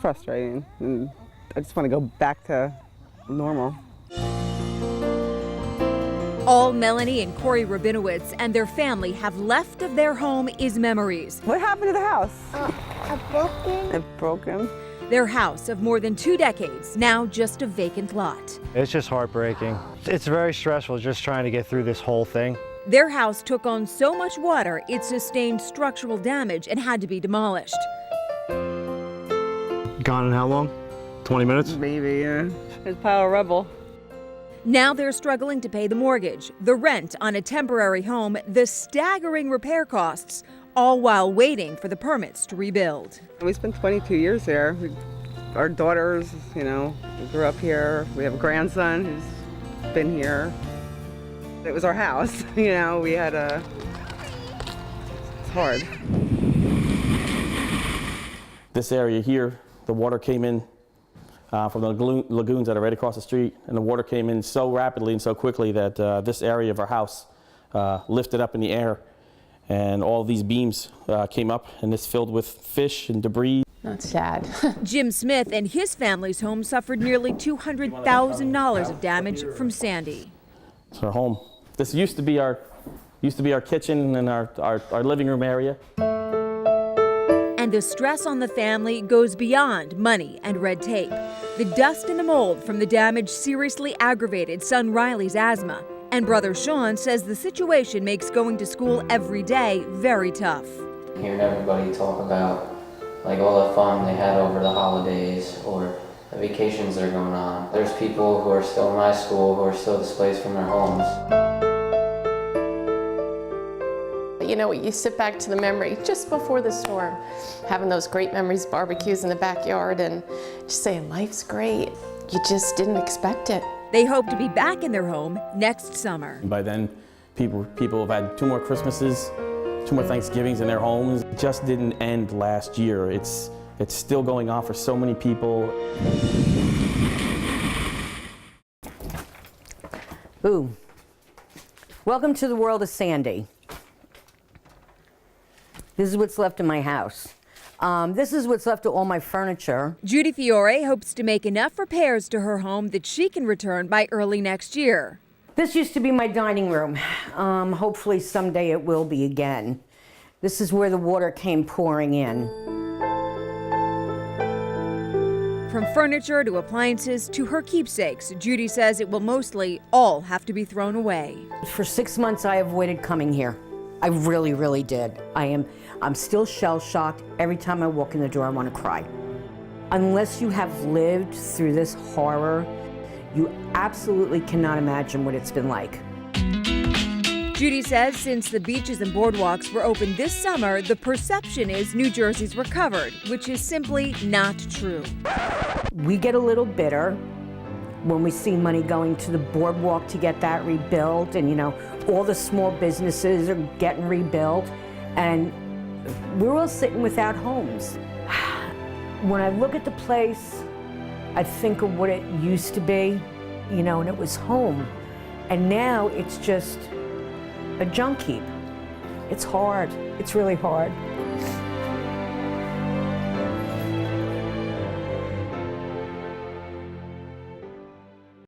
frustrating, and I just want to go back to normal. All Melanie and Corey Rabinowitz and their family have left of their home is memories. What happened to the house? Broken. It broken. Their house of more than 2 decades, now just a vacant lot. It's just heartbreaking. It's very stressful just trying to get through this whole thing. Their house took on so much water it sustained structural damage and had to be demolished. Gone in how long? 20 minutes? Maybe, yeah. There's a pile of rubble. Now they're struggling to pay the mortgage, the rent on a temporary home, the staggering repair costs, all while waiting for the permits to rebuild. We spent 22 years there. Our daughters, we grew up here. We have a grandson who's been here. It was our house, we had it's hard. This area here, the water came in from the lagoons that are right across the street, and the water came in so rapidly and so quickly that this area of our house lifted up in the air, and all these beams came up, and it's filled with fish and debris. That's sad. Jim Smith and his family's home suffered nearly $200,000 of damage from Sandy. It's our home. This used to be our kitchen and our living room area. And the stress on the family goes beyond money and red tape. The dust and the mold from the damage seriously aggravated son Riley's asthma. And brother Sean says the situation makes going to school every day very tough. Hearing everybody talk about all the fun they had over the holidays or the vacations that are going on. There's people who are still in my school who are still displaced from their homes. You sit back to the memory just before the storm, having those great memories, barbecues in the backyard, and just saying life's great. You just didn't expect it. They hope to be back in their home next summer. By then, people have had 2 more Christmases, 2 more Thanksgivings in their homes. It just didn't end last year. It's still going on for so many people. Boom. Welcome to the world of Sandy. This is what's left of my house. This is what's left of all my furniture. Judy Fiore hopes to make enough repairs to her home that she can return by early next year. This used to be my dining room. Hopefully someday it will be again. This is where the water came pouring in. From furniture to appliances to her keepsakes, Judy says it will mostly all have to be thrown away. For 6 months I avoided coming here. I really, really did. I'm still shell-shocked. Every time I walk in the door, I want to cry. Unless you have lived through this horror, you absolutely cannot imagine what it's been like. Judy says since the beaches and boardwalks were open this summer, the perception is New Jersey's recovered, which is simply not true. We get a little bitter when we see money going to the boardwalk to get that rebuilt, and all the small businesses are getting rebuilt, and we're all sitting without homes. When I look at the place, I think of what it used to be, and it was home. And now it's just a junk heap. It's hard. It's really hard.